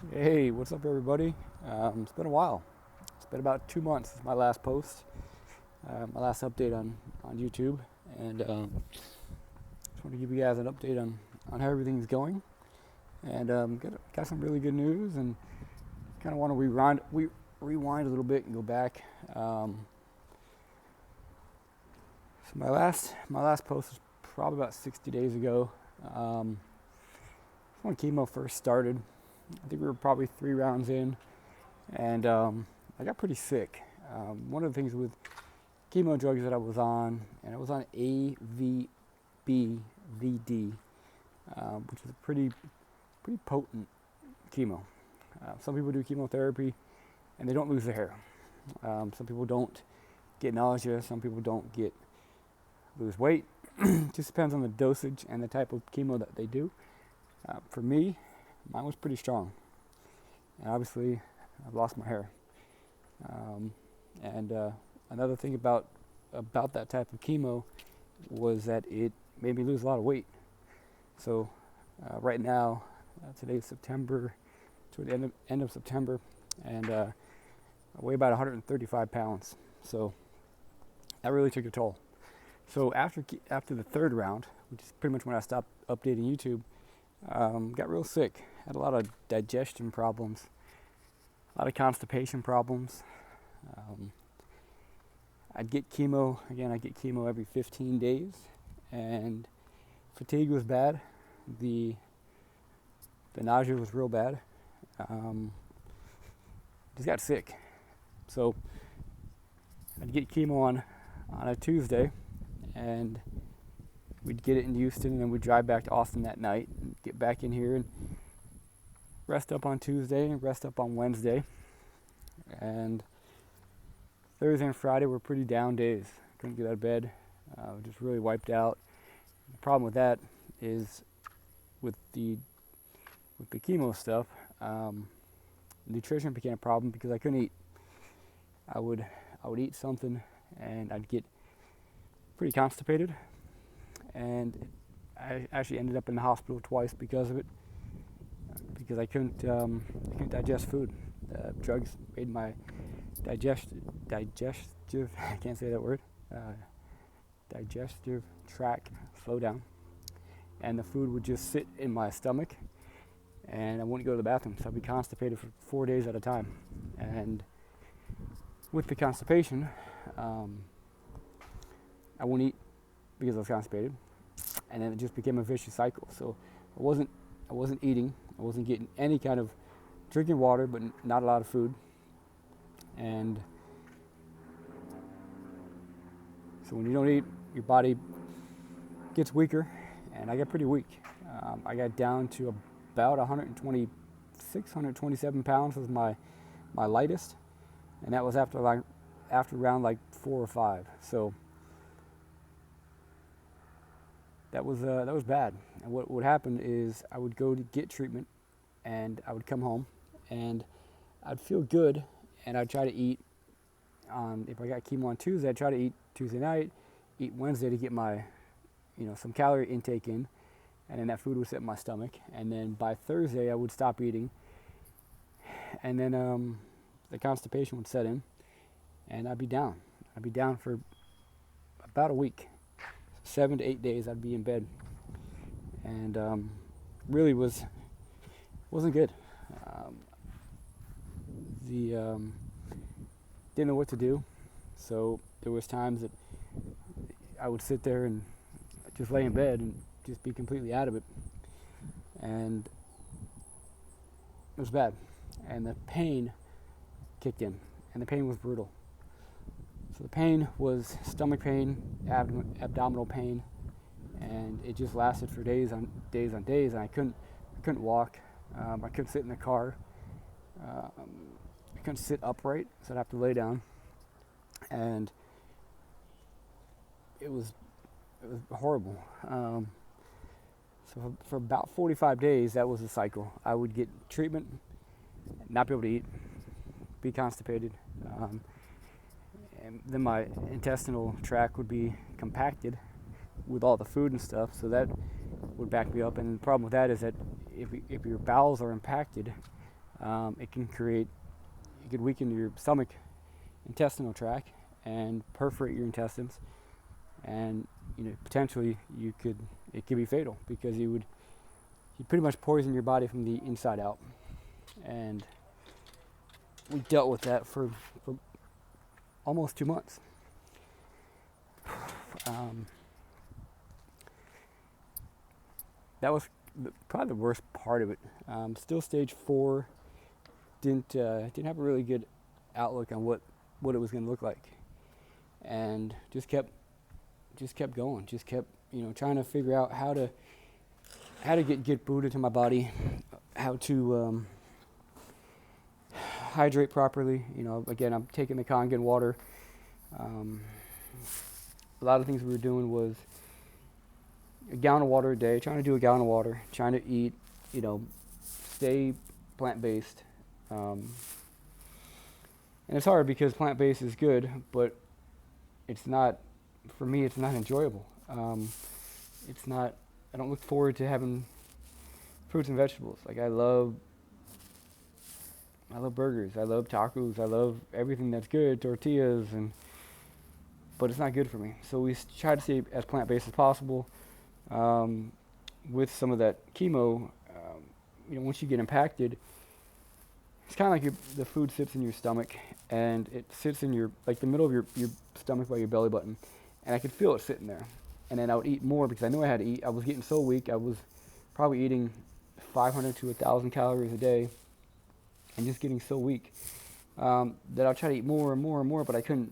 Hey, what's up, everybody? It's been a while. It's been about 2 months since my last post, my last update on YouTube, and just want to give you guys an update on how everything's going. And got some really good news, and kind of want to rewind a little bit and go back. So my last post was probably about 60 days ago. When chemo first started, I think we were probably 3 rounds in, and I got pretty sick. One of the things with chemo drugs that I was on, and I was on AVBVD, which is a pretty potent chemo. Some people do chemotherapy and they don't lose their hair. Some people don't get nausea. Some people don't lose weight. Just depends on the dosage and the type of chemo that they do. For me, mine was pretty strong, and obviously I've lost my hair. And another thing about that type of chemo was that it made me lose a lot of weight. So right now, today's September, to the end of September, and I weigh about 135 pounds. So that really took a toll. So after the third round, which is pretty much when I stopped updating YouTube, got real sick. Had a lot of digestion problems, a lot of constipation problems. I'd get chemo every 15 days, and fatigue was bad. The nausea was real bad. Just got sick. So I'd get chemo on a Tuesday, and we'd get it in Houston, and then we'd drive back to Austin that night and get back in here and rest up on Tuesday and rest up on Wednesday. And Thursday and Friday were pretty down days. Couldn't get out of bed. Just really wiped out. The problem with that is with the chemo stuff, nutrition became a problem because I couldn't eat. I would eat something and I'd get pretty constipated, and I actually ended up in the hospital twice because of it, because I couldn't digest food. Drugs made my digestive I can't say that word digestive tract slow down, and the food would just sit in my stomach, and I wouldn't go to the bathroom, so I'd be constipated for 4 days at a time. And with the constipation, I wouldn't eat because I was constipated, and then it just became a vicious cycle. So I wasn't eating, I wasn't getting any kind of drinking water, but not a lot of food. And so when you don't eat, your body gets weaker, and I got pretty weak. I got down to about 126, 127 pounds was my lightest, and that was after round like 4 or 5. So that was bad. And what would happen is I would go to get treatment, and I would come home, and I'd feel good, and I'd try to eat if I got chemo on Tuesday, I'd try to eat Tuesday night, eat Wednesday to get my some calorie intake in, and then that food would sit in my stomach, and then by Thursday I would stop eating, and then the constipation would set in, and I'd be down for about a week. 7 to 8 days I'd be in bed, and really wasn't good. Didn't know what to do, so there was times that I would sit there and just lay in bed and just be completely out of it, and it was bad, and the pain kicked in, and the pain was brutal. So the pain was stomach pain, abdominal pain, and it just lasted for days on days, and I couldn't walk. I couldn't sit in the car. I couldn't sit upright, so I'd have to lay down, and it was horrible. So for about 45 days, that was the cycle. I would get treatment, not be able to eat, be constipated, and then my intestinal tract would be compacted with all the food and stuff, so that would back me up. And the problem with that is that if your bowels are impacted, It could weaken your stomach intestinal tract and perforate your intestines, and potentially it could be fatal because you pretty much poison your body from the inside out. And we dealt with that for almost 2 months. That was probably the worst part of it. Still stage 4. Didn't have a really good outlook on what it was going to look like, and just kept going. Just kept trying to figure out how to get food into my body, how to hydrate properly. Again, I'm taking the Kangen water. A lot of things we were doing was a gallon of water a day, trying to do a gallon of water, trying to eat, stay plant-based. And it's hard because plant-based is good, but it's not, for me, it's not enjoyable. It's not, I don't look forward to having fruits and vegetables. Like I love burgers, I love tacos, I love everything that's good, tortillas, but it's not good for me. So we try to stay as plant-based as possible. With some of that chemo, once you get impacted, it's kind of like the food sits in your stomach, and it sits in the middle of your stomach by your belly button, and I could feel it sitting there. And then I would eat more because I knew I had to eat. I was getting so weak. I was probably eating 500 to 1,000 calories a day, and just getting so weak that I'd try to eat more and more and more, but I couldn't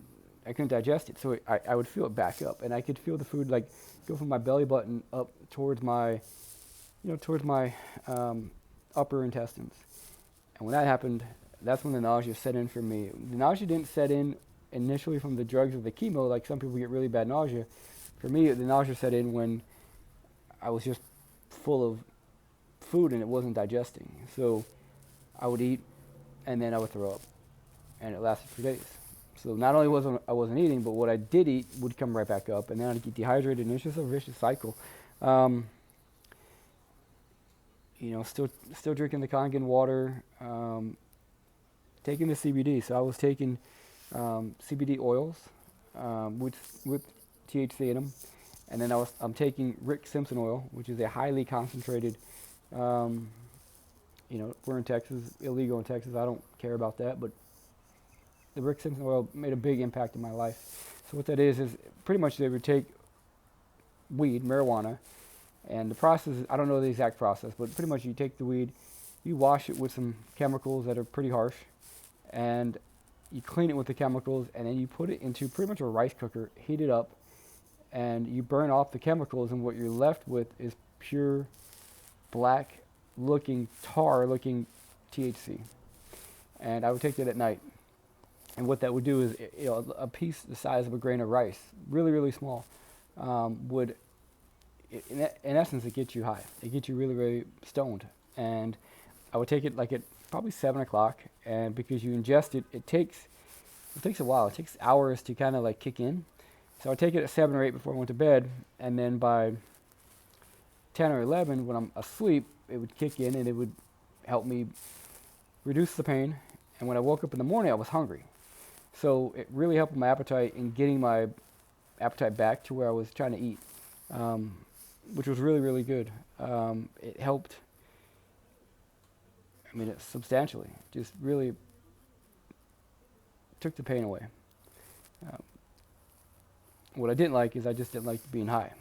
digest it. So I would feel it back up, and I could feel the food like go from my belly button up towards my upper intestines. And when that happened, that's when the nausea set in for me. The nausea didn't set in initially from the drugs or the chemo, like some people get really bad nausea. For me, the nausea set in when I was just full of food and it wasn't digesting. So I would eat, and then I would throw up, and it lasted for days. So not only I wasn't eating, but what I did eat would come right back up, and then I'd get dehydrated, and it's just a vicious cycle. Still drinking the Kangen water, taking the CBD. So I was taking CBD oils with THC in them, and then I'm taking Rick Simpson oil, which is a highly concentrated. We're in Texas, illegal in Texas. I don't care about that, but the Rick Simpson oil made a big impact in my life. So what that is pretty much they would take weed, marijuana, and the process, I don't know the exact process, but pretty much you take the weed, you wash it with some chemicals that are pretty harsh, and you clean it with the chemicals, and then you put it into pretty much a rice cooker, heat it up, and you burn off the chemicals, and what you're left with is pure black looking, tar looking THC. And I would take that at night. And what that would do is, a piece the size of a grain of rice, really, really small, would, in essence, it gets you high. It gets you really, really stoned. And I would take it like at probably 7 o'clock, and because you ingest it, it takes a while. It takes hours to kind of like kick in. So I would take it at 7 or 8 before I went to bed, and then by 10 or 11, when I'm asleep, it would kick in, and it would help me reduce the pain. And when I woke up in the morning, I was hungry. So it really helped my appetite in getting my appetite back to where I was trying to eat, which was really, really good. It helped, substantially. Just really took the pain away. What I didn't like is I just didn't like being high.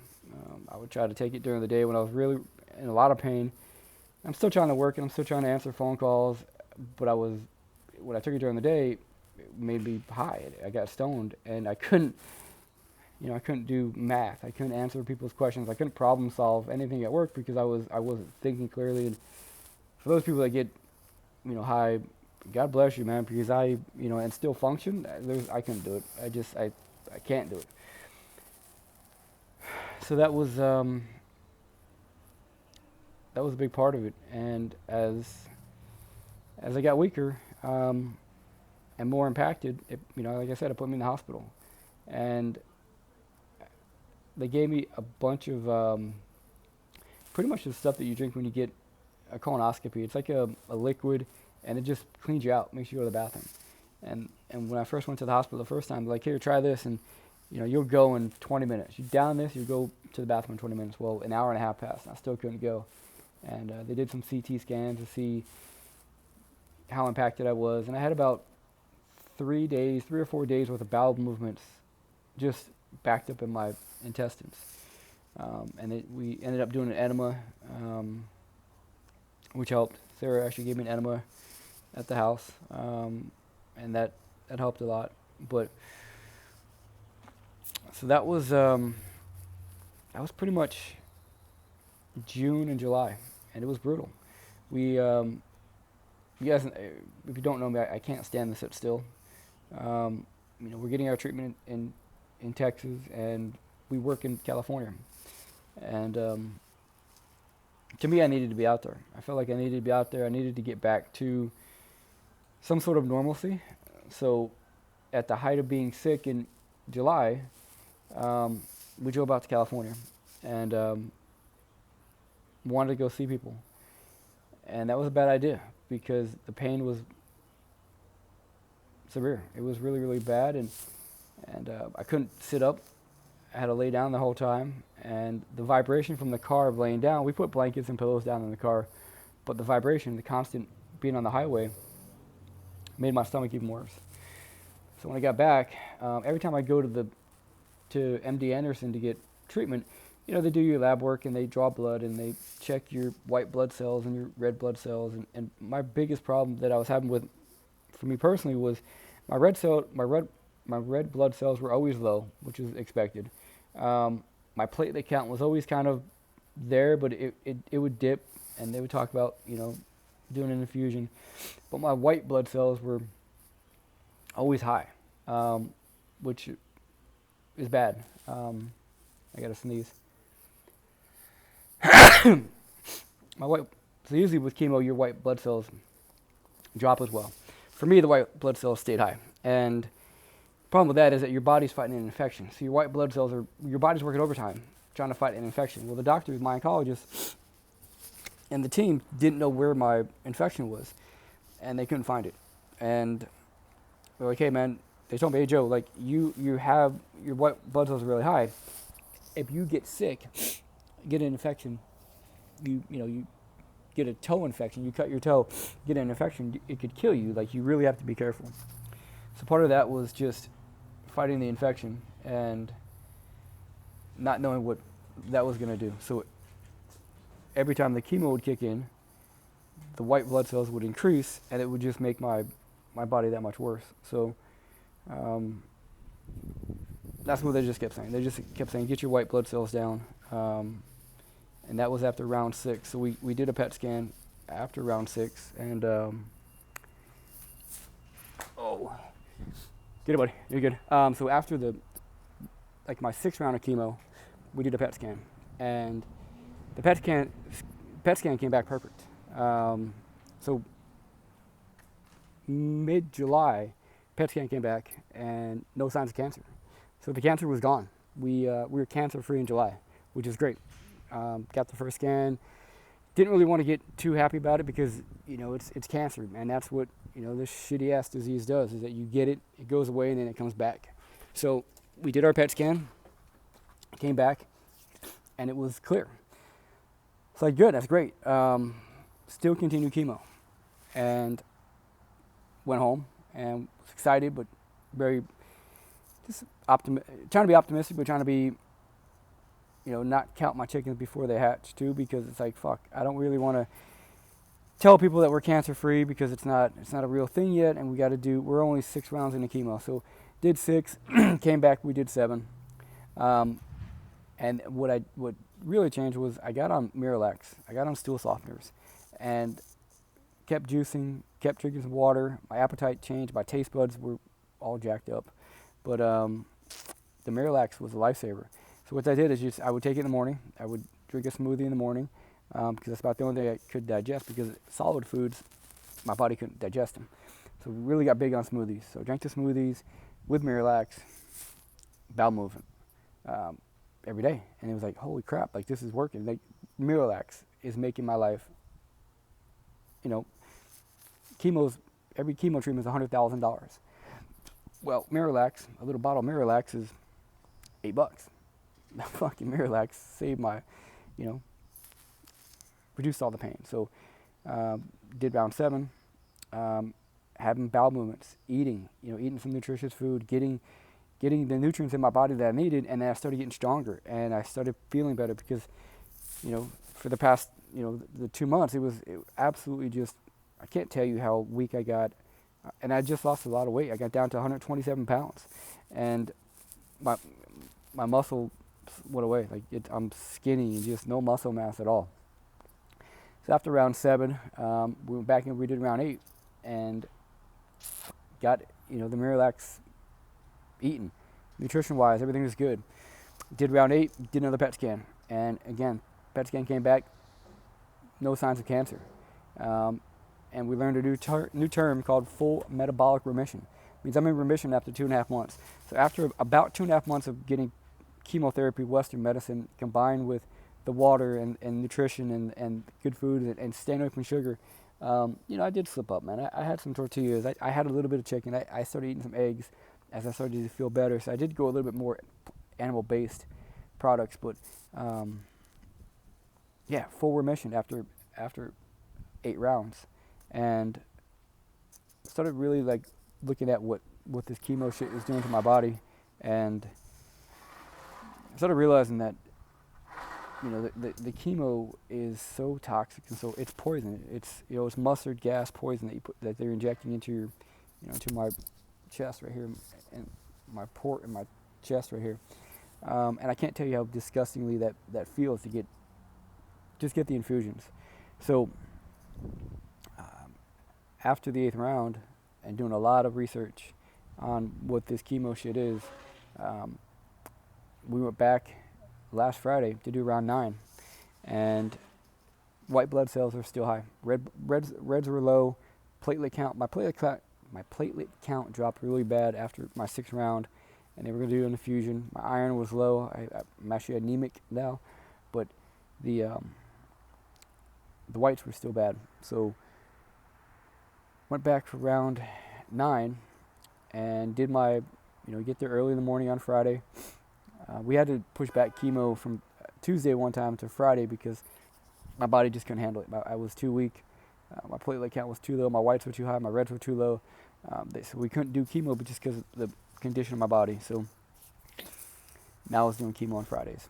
I would try to take it during the day when I was really in a lot of pain. I'm still trying to work and I'm still trying to answer phone calls, but when I took it during the day, it made me high. I got stoned, and I couldn't do math. I couldn't answer people's questions. I couldn't problem solve anything at work because I wasn't thinking clearly. And for those people that get, high, God bless you, man, because and still function, I couldn't do it. I can't do it. So that was a big part of it. And as I got weaker, and more impacted, like I said, it put me in the hospital. And they gave me a bunch of pretty much the stuff that you drink when you get a colonoscopy. It's like a liquid, and it just cleans you out, makes you go to the bathroom. And when I first went to the hospital the first time, they're like, here, try this, and you'll go in 20 minutes. You down this, you go to the bathroom in 20 minutes. Well, an hour and a half passed, and I still couldn't go. And they did some CT scans to see how impacted I was, and I had about 3 or 4 days worth of bowel movements just backed up in my intestines. We ended up doing an enema, which helped. Sarah actually gave me an enema at the house, and that helped a lot. But so that was pretty much June and July, and it was brutal. You guys, if you don't know me, I can't stand to sit still. We're getting our treatment in Texas, and we work in California. And to me, I needed to be out there. I felt like I needed to be out there. I needed to get back to some sort of normalcy. So at the height of being sick in July, we drove out to California and wanted to go see people. And that was a bad idea because the pain was severe. It was really, really bad, and I couldn't sit up. I had to lay down the whole time, and the vibration from the car of laying down, we put blankets and pillows down in the car, but the vibration, the constant being on the highway, made my stomach even worse. So when I got back, every time I go to MD Anderson to get treatment, they do your lab work and they draw blood and they check your white blood cells and your red blood cells. And my biggest problem that I was having for me personally, was my red blood cells were always low, which is expected. My platelet count was always kind of there, but it would dip, and they would talk about doing an infusion. But my white blood cells were always high, which is bad. I gotta sneeze. So usually with chemo, your white blood cells drop as well. For me, the white blood cells stayed high, and the problem with that is that your body's fighting an infection. So your white blood cells your body's working overtime trying to fight an infection. Well, the doctors, my oncologist, and the team didn't know where my infection was, and they couldn't find it. And they're like, hey man, they told me, hey Joe, like you have your white blood cells are really high. If you get sick, get an infection, you get a toe infection, you cut your toe, get an infection, it could kill you. Like, you really have to be careful. So part of that was just fighting the infection and not knowing what that was going to do. So every time the chemo would kick in, the white blood cells would increase, and it would just make my body that much worse. So that's what they just kept saying. They just kept saying, get your white blood cells down. And that was after round 6. So we did a PET scan after round 6, and get it, buddy. You're good. So after my 6th round of chemo, we did a PET scan, and the PET scan came back perfect. So mid-July, PET scan came back and no signs of cancer. So the cancer was gone. We were cancer-free in July, which is great. Got the first scan. Didn't really want to get too happy about it because it's cancer, and that's what this shitty ass disease does, is that you get it, it goes away, and then it comes back. So we did our PET scan, came back, and it was clear. It's like, good, that's great. Still continued chemo, and went home and was excited, but very just trying to be optimistic, but trying to be not count my chickens before they hatch too, because it's like, fuck, I don't really want to tell people that we're cancer free because it's not a real thing yet, and we're only 6 rounds into chemo. So did 6, came back, we did 7. And what really changed was I got on Miralax, I got on stool softeners, and kept juicing, kept drinking some water. My appetite changed, my taste buds were all jacked up. But the Miralax was a lifesaver. So what I did is I would take it in the morning. I would drink a smoothie in the morning because that's about the only thing I could digest, because solid foods, my body couldn't digest them. So we really got big on smoothies. So I drank the smoothies with Miralax, bowel movement every day. And it was like, holy crap, like this is working. Like Miralax is making my life, every chemo treatment is $100,000. Well, Miralax, a little bottle of Miralax is $8. Fucking Miralax saved my, you know, reduced all the pain. So, did round 7, having bowel movements, eating some nutritious food, getting the nutrients in my body that I needed, and then I started getting stronger, and I started feeling better because, for the past, the 2 months, it absolutely just, I can't tell you how weak I got, and I just lost a lot of weight. I got down to 127 pounds, and my muscle went away. I'm skinny and just no muscle mass at all. So after round 7, we went back and we did round 8, and got the Miralax eaten. Nutrition-wise, everything was good. Did round 8, did another PET scan, and again, PET scan came back, no signs of cancer. And we learned a new term called full metabolic remission. It means I'm in remission after 2.5 months. So after about 2.5 months of getting chemotherapy, Western medicine, combined with the water and nutrition and good food and staying away from sugar, I did slip up, man. I had some tortillas. I had a little bit of chicken. I started eating some eggs as I started to feel better. So I did go a little bit more animal-based products, but full remission after 8 rounds, and started really looking at what this chemo shit is doing to my body, and I started realizing that the chemo is so toxic, and so it's poison. It's it's mustard gas poison that they're injecting into your into my chest right here, and my port in my chest right here, and I can't tell you how disgustingly that feels to get the infusions. So after the 8th round and doing a lot of research on what this chemo shit is, we went back last Friday to do round 9, and white blood cells are still high. Reds were low. My platelet count dropped really bad after my 6th round, and they were going to do an infusion. My iron was low. I'm actually anemic now, but the whites were still bad. So went back for round 9 and did my, get there early in the morning on Friday. We had to push back chemo from Tuesday one time to Friday because my body just couldn't handle it. I was too weak. My platelet count was too low. My whites were too high. My reds were too low. So we couldn't do chemo, but just because of the condition of my body. So now I was doing chemo on Fridays.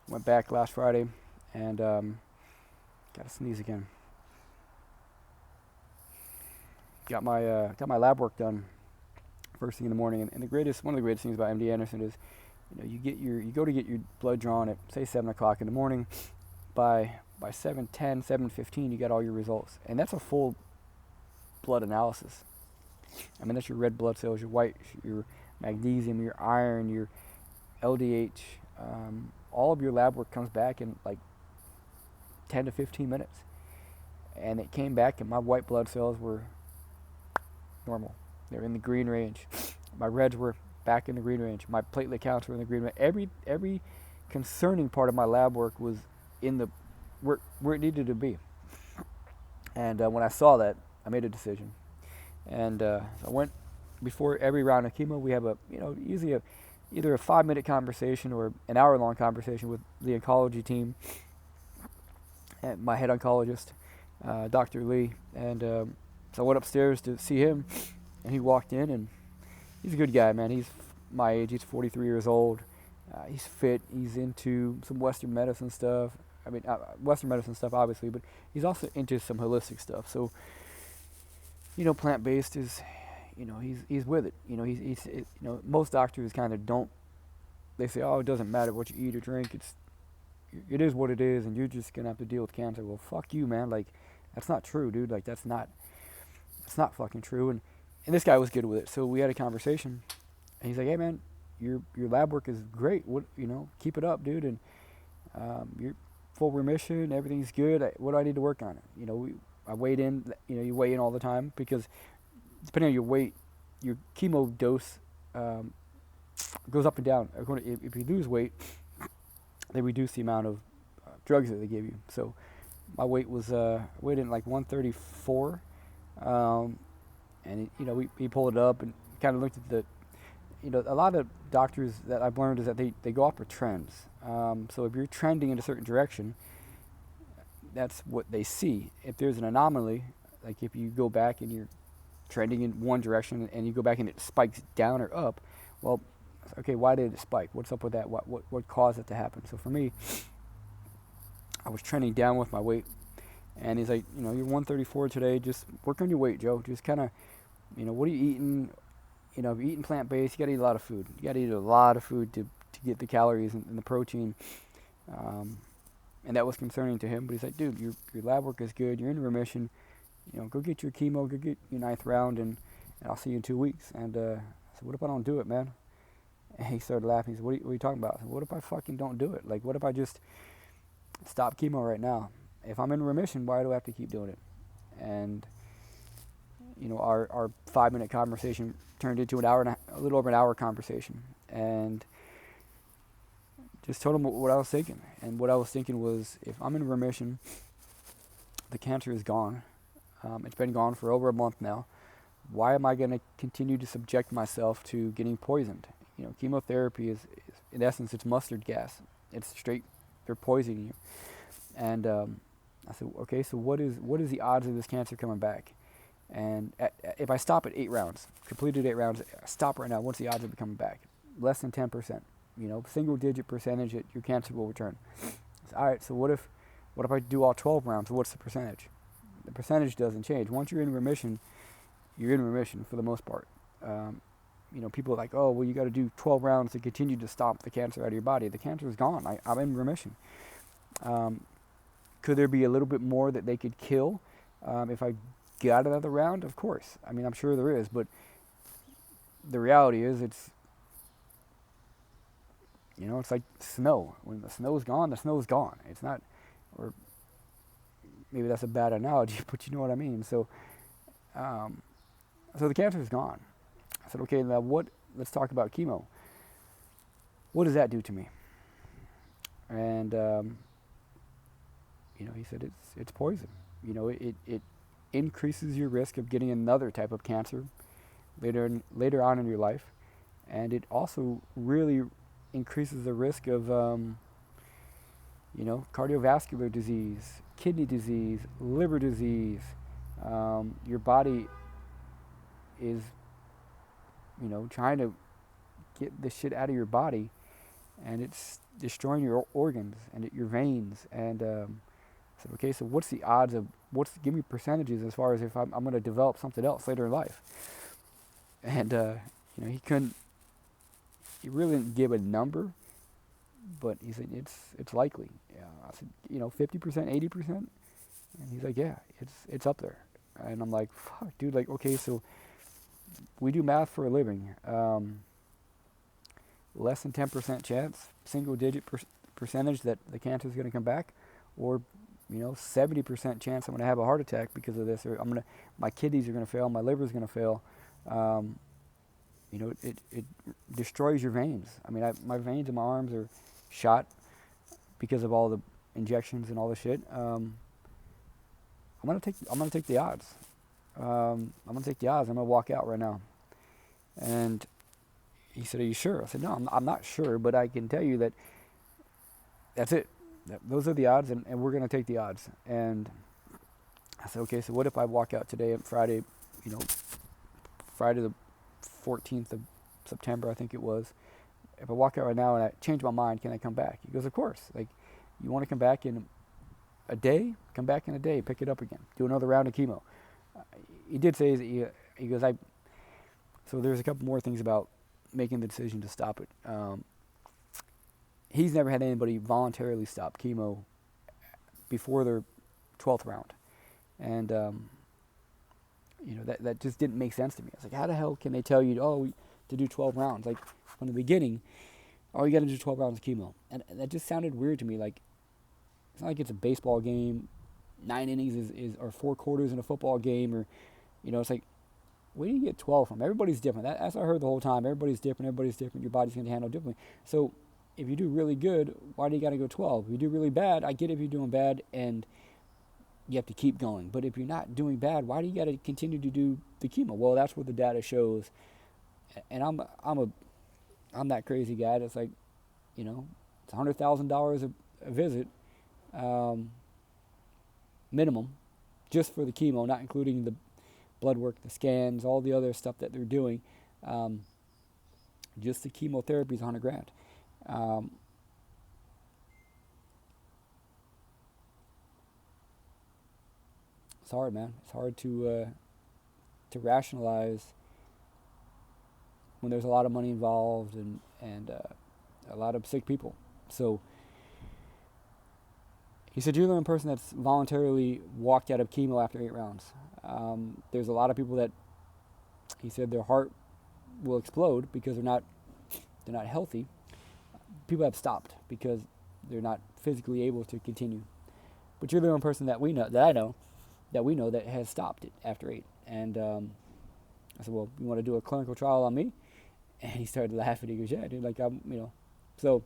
Went back last Friday and got to sneeze again. Got my lab work done first thing in the morning, and one of the greatest things about MD Anderson is, you go to get your blood drawn at say 7 o'clock in the morning. By 7:10, 7:15, you got all your results, and that's a full blood analysis. I mean, that's your red blood cells, your white, your magnesium, your iron, your LDH. All of your lab work comes back in 10 to 15 minutes, and it came back, and my white blood cells were normal. They're in the green range. My reds were back in the green range. My platelet counts were in the green range. Every concerning part of my lab work was in the where it needed to be. And when I saw that, I made a decision. And so I went before every round of chemo. We have usually either a 5-minute conversation or an hour-long conversation with the oncology team and my head oncologist, Dr. Lee, and so I went upstairs to see him, and he walked in, and he's a good guy, man. He's my age. He's 43 years old. He's fit. He's into some Western medicine stuff. I mean, Western medicine stuff, obviously, but he's also into some holistic stuff. So, plant-based is, he's with it. He's most doctors kind of don't. They say, oh, it doesn't matter what you eat or drink. It is what it is, and you're just gonna have to deal with cancer. Well, fuck you, man. That's not true, dude. That's not fucking true. And this guy was good with it. So we had a conversation, and he's like, hey, man, your lab work is great. What, keep it up, dude. And you're full remission. Everything's good. What do I need to work on? I weighed in. You weigh in all the time because depending on your weight, your chemo dose goes up and down. If you lose weight, they reduce the amount of drugs that they give you. So my weight was weighed in 134, Um, and he pulled it up and kind of looked at a lot of doctors that I've learned is that they go off for trends. So if you're trending in a certain direction, that's what they see. If there's an anomaly, like if you go back and you're trending in one direction and you go back and it spikes down or up, well, okay, why did it spike? What's up with that? What caused it to happen? So for me, I was trending down with my weight, and he's like, you're 134 today. Just work on your weight, Joe. Just kind of, what are you eating? If you're eating plant-based, you got to eat a lot of food. You got to eat a lot of food to get the calories and the protein. And that was concerning to him. But he's like, dude, your lab work is good. You're in remission. Go get your chemo. Go get your 9th round, and I'll see you in 2 weeks. And I said, what if I don't do it, man? And he started laughing. He said, what are you talking about? I said, what if I fucking don't do it? Like, what if I just stop chemo right now? If I'm in remission, why do I have to keep doing it? And our 5-minute conversation turned into a little over an hour conversation, and just told him what I was thinking. And what I was thinking was, if I'm in remission, the cancer is gone. It's been gone for over a month now. Why am I going to continue to subject myself to getting poisoned? Chemotherapy is in essence, it's mustard gas. It's straight, they're poisoning you. And I said, okay, so what is the odds of this cancer coming back? And if I stop at 8 rounds, completed 8 rounds, stop right now, what's the odds of it coming back? Less than 10%. Single-digit percentage that your cancer will return. So, all right, so what if I do all 12 rounds? What's the percentage? The percentage doesn't change. Once you're in remission for the most part. People are like, oh, well, you got to do 12 rounds to continue to stop the cancer out of your body. The cancer is gone. I'm in remission. Could there be a little bit more that they could kill if I got another round? Of course. I mean, I'm sure there is, but the reality is it's like snow. When the snow's gone, the snow's gone. It's not, or maybe that's a bad analogy, but you know what I mean. So the cancer is gone. I said, okay, now let's talk about chemo. What does that do to me? And, he said, it's poison. It increases your risk of getting another type of cancer later on in your life. And it also really increases the risk of, cardiovascular disease, kidney disease, liver disease. Your body is, trying to get the shit out of your body, and it's destroying your organs and your veins. And I said, okay, so what's the odds of, give me percentages as far as if I'm going to develop something else later in life. And, he really didn't give a number, but he said, it's likely. Yeah. I said, 50%, 80%? And he's like, yeah, it's up there. And I'm like, fuck, dude, like, okay, so we do math for a living. Less than 10% chance, single-digit percentage that the cancer is going to come back, or 70% chance I'm going to have a heart attack because of this, or my kidneys are going to fail, my liver is going to fail. It destroys your veins. I mean, my veins in my arms are shot because of all the injections and all the shit. I'm gonna take the odds. I'm gonna walk out right now. And he said, "Are you sure?" I said, "No, I'm not sure, but I can tell you that that's it. Those are the odds, and we're gonna take the odds." And I said, "Okay, so what if I walk out today on Friday? Friday the 14th of September, I think it was. If I walk out right now and I change my mind, can I come back?" He goes, "Of course. Like, you want to come back in a day? Come back in a day. Pick it up again. Do another round of chemo." He did say, he goes, so there's a couple more things about making the decision to stop it. He's never had anybody voluntarily stop chemo before their 12th round. And, that just didn't make sense to me. I was like, how the hell can they tell you, to do 12 rounds? Like, from the beginning, you got to do 12 rounds of chemo. And that just sounded weird to me. Like, it's not like it's a baseball game. 9 innings or 4 quarters in a football game, or, it's like, where do you get 12 from? Everybody's different. That's what I heard the whole time. Everybody's different. Your body's going to handle differently. So if you do really good, why do you got to go 12? If you do really bad, I get if you're doing bad, and you have to keep going. But if you're not doing bad, why do you got to continue to do the chemo? Well, that's what the data shows. And I'm that crazy guy that's like, it's $100,000 a visit, um, minimum, just for the chemo, not including the blood work, the scans, all the other stuff that they're doing. Um, just the chemotherapy is $100,000. Um, it's hard, man. It's hard to rationalize when there's a lot of money involved and a lot of sick people. So he said, you're the only person that's voluntarily walked out of chemo after 8 rounds. There's a lot of people that he said their heart will explode because they're not healthy. People have stopped because they're not physically able to continue. But you're the only person that I know that has stopped it after 8. And I said, well, you want to do a clinical trial on me? And he started laughing. He goes, yeah, dude, like I'm. So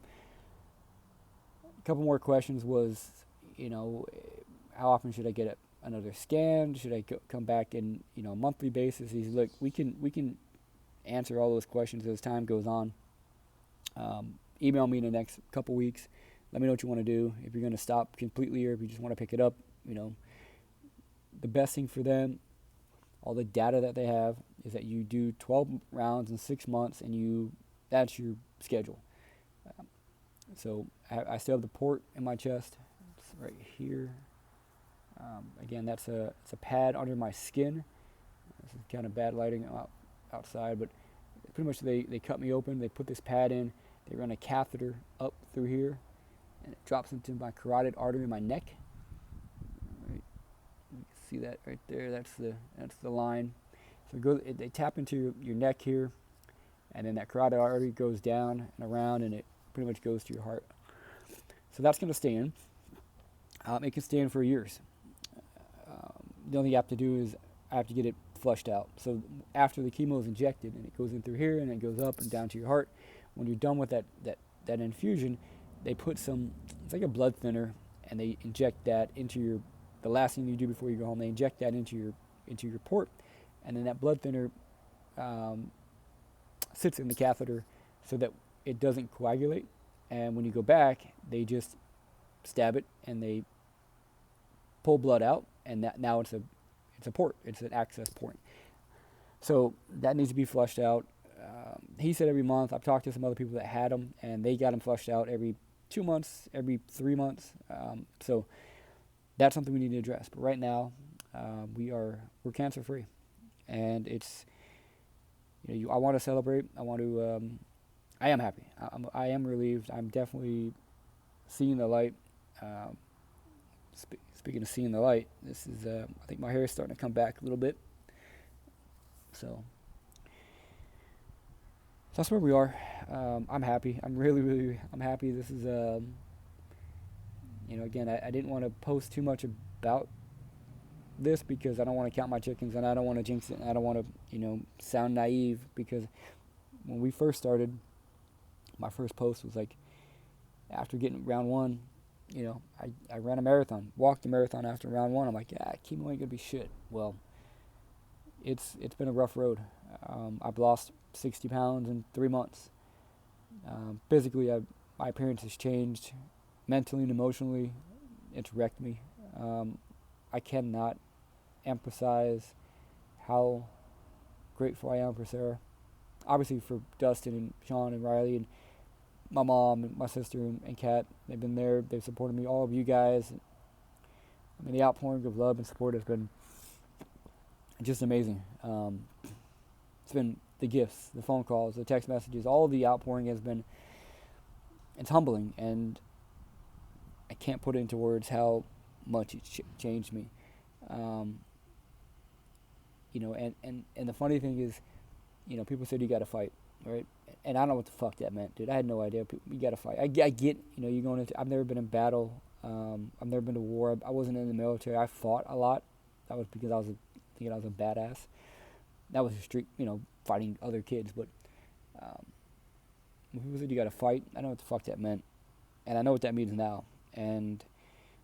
a couple more questions was, how often should I get another scan? Should I come back in, a monthly basis? He's like, we can answer all those questions as time goes on. Email me in the next couple weeks. Let me know what you want to do. If you're going to stop completely or if you just want to pick it up, the best thing for them, all the data that they have, is that you do 12 rounds in 6 months, and that's your schedule. So I still have the port in my chest. It's right here. Again, it's a pad under my skin. This is kind of bad lighting outside, but pretty much they cut me open. They put this pad in. They run a catheter up through here, and it drops into my carotid artery in my neck. Right. You can see that right there. That's the line. So they tap into your neck here, and then that carotid artery goes down and around, and it pretty much goes to your heart. So that's going to stay in. It can stay in for years. The only thing you have to do is I have to get it flushed out. So after the chemo is injected, and it goes in through here, and it goes up and down to your heart, when you're done with that infusion, they put it's like a blood thinner, and they inject that into the last thing you do before you go home, they inject that into your port, and then that blood thinner sits in the catheter so that it doesn't coagulate. And when you go back, they just stab it and they pull blood out, and now it's a port. It's an access port. So that needs to be flushed out. He said every month. I've talked to some other people that had them, and they got them flushed out every 2 months, every 3 months. So that's something we need to address. But right now, we're cancer free, and it's I want to celebrate. I am happy. I am relieved. I'm definitely seeing the light. Speaking of seeing the light, this is I think my hair is starting to come back a little bit. So that's where we are. I'm happy. I'm really I'm happy. This is again, I didn't want to post too much about this because I don't want to count my chickens, and I don't want to jinx it, and I don't want to sound naive, because when we first started, my first post was like after getting round 1. I ran a marathon, walked a marathon after round 1. I'm like, yeah, chemo ain't gonna be shit. Well, it's been a rough road. I've lost 60 pounds in 3 months. Physically, my appearance has changed. Mentally and emotionally, it's wrecked me. I cannot emphasize how grateful I am for Sarah. Obviously for Dustin and Sean and Riley and my mom and my sister and Kat. They've been there. They've supported me. All of you guys. I mean, the outpouring of love and support has been just amazing. It's been the gifts, the phone calls, the text messages. All of the outpouring has been, it's humbling, and I can't put into words how much it's changed me. And the funny thing is, people said you got to fight, right? And I don't know what the fuck that meant, dude. I had no idea. You got to fight. I get, you're going into. I've never been in battle. I've never been to war. I wasn't in the military. I fought a lot. That was because I was thinking I was a badass. That was a street, fighting other kids. But when people said you got to fight, I know what the fuck that meant, and I know what that means now. And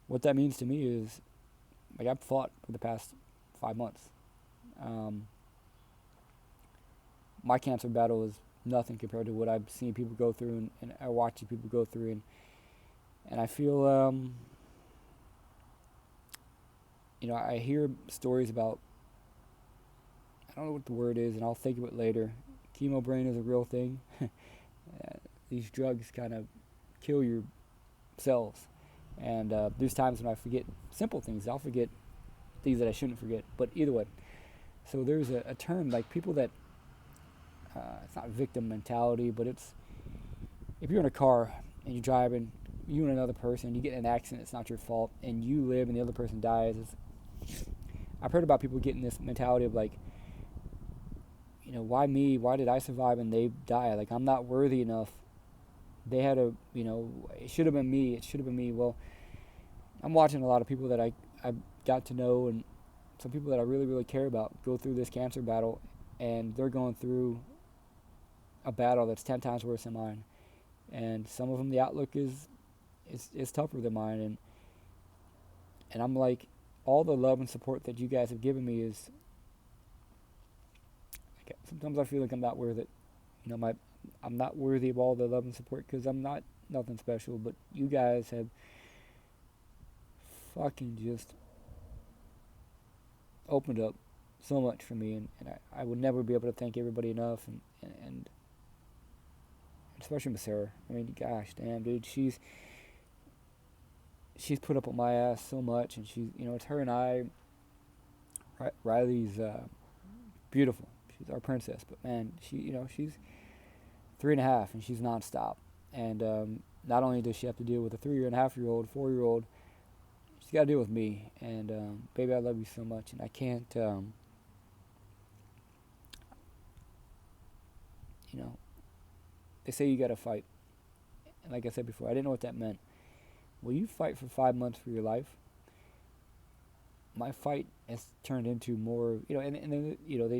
what that means to me is, Like I've fought for the past 5 months. Um, my cancer battle is nothing compared to what I've seen people go through and I watch people go through, and I feel I hear stories about, I don't know what the word is, and I'll think of it later. Chemo brain is a real thing. These drugs kind of kill your cells, and there's times when I forget simple things. I'll forget things that I shouldn't forget. But either way, so there's a term like people that it's not victim mentality, but it's if you're in a car and you're driving, you and another person, you get in an accident, it's not your fault, and you live and the other person dies. I've heard about people getting this mentality of like, why me? Why did I survive and they die? Like I'm not worthy enough. They had it should have been me. It should have been me. Well, I'm watching a lot of people that I got to know, and some people that I really, really care about go through this cancer battle, and they're going through a battle that's 10 times worse than mine. And some of them, the outlook is tougher than mine. And I'm like, all the love and support that you guys have given me is, like, sometimes I feel like I'm not worth it. I'm not worthy of all the love and support because I'm not nothing special, but you guys have fucking just opened up so much for me, and I would never be able to thank everybody enough, and especially Miss Sarah. I mean, gosh damn, dude, she's put up with my ass so much, and she's, it's her and I. Riley's beautiful. She's our princess, but man, she's 3.5, and she's nonstop. And not only does she have to deal with a 3.5-year-old, 4-year-old, she's got to deal with me. And baby, I love you so much, and I can't. They say you got to fight, and like I said before, I didn't know what that meant. Well, you fight for 5 months for your life. My fight has turned into more, and then,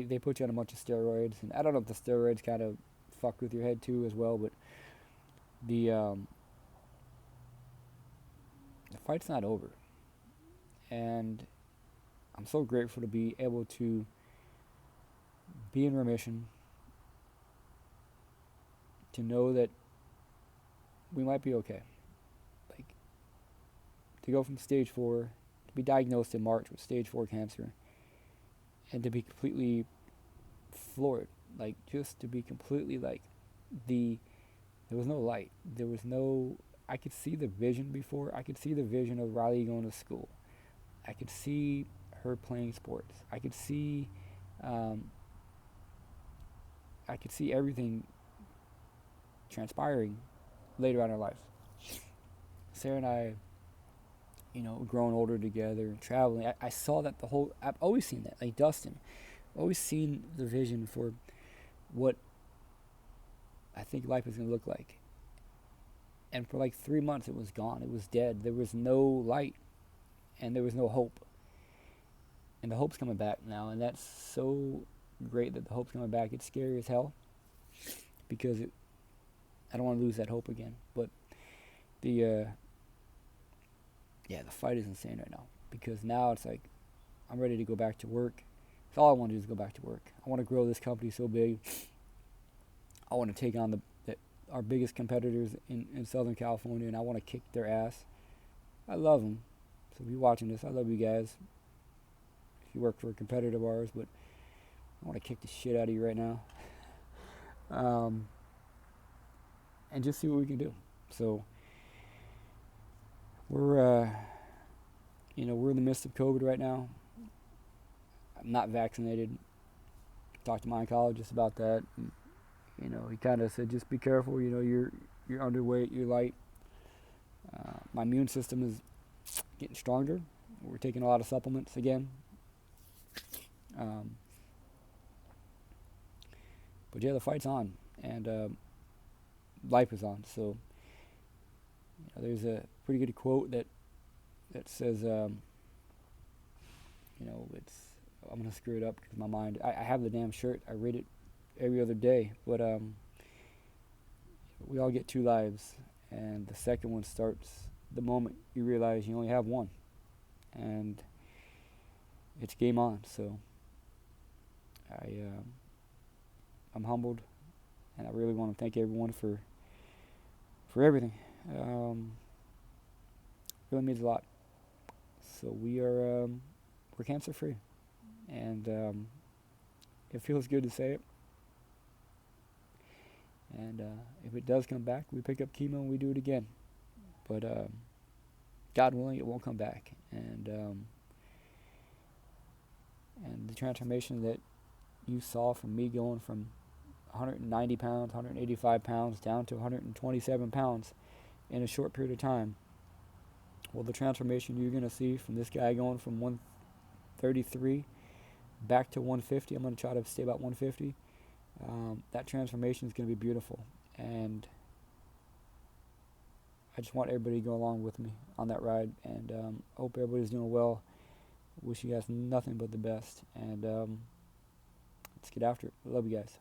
they put you on a bunch of steroids, and I don't know if the steroids kind of fuck with your head too as well, but the fight's not over, and I'm so grateful to be able to be in remission, to know that we might be okay. Like, to go from stage 4, to be diagnosed in March with stage 4 cancer, and to be completely floored, like, just to be completely, like, there was no light. There was no, I could see the vision before. I could see the vision of Riley going to school. I could see her playing sports. I could see everything transpiring later on in our lives. Sarah and I, growing older together and traveling. I saw that I've always seen that. Like Dustin, I've always seen the vision for what I think life is going to look like. And for like 3 months, it was gone. It was dead. There was no light, and there was no hope. And the hope's coming back now, and that's so great that the hope's coming back. It's scary as hell because I don't want to lose that hope again. But the fight is insane right now because now it's like I'm ready to go back to work. That's all I want to do is go back to work. I want to grow this company so big. I want to take on our biggest competitors in Southern California, and I want to kick their ass. I love them. So if you're watching this, I love you guys. If you work for a competitor of ours, but I want to kick the shit out of you right now. And just see what we can do. So we're we're in the midst of COVID right now. I'm not vaccinated. Talked to my oncologist about that. And, he kind of said, just be careful. You're underweight. You're light. My immune system is getting stronger. We're taking a lot of supplements again. But yeah, the fight's on, and life is on. So there's a pretty good quote that says, it's, I'm gonna screw it up because my mind. I have the damn shirt. I read it every other day, but we all get 2 lives, and the second one starts the moment you realize you only have one. And it's game on. So I'm humbled, and I really want to thank everyone for everything. Um, really means a lot. So we're cancer free, and it feels good to say it. And if it does come back, we pick up chemo and we do it again. But God willing, it won't come back. And the transformation that you saw from me going from 190 pounds, 185 pounds down to 127 pounds in a short period of time. Well, the transformation you're going to see from this guy going from 133 back to 150, I'm going to try to stay about 150. That transformation is going to be beautiful. And I just want everybody to go along with me on that ride. And hope everybody's doing well. Wish you guys nothing but the best. And let's get after it. I love you guys.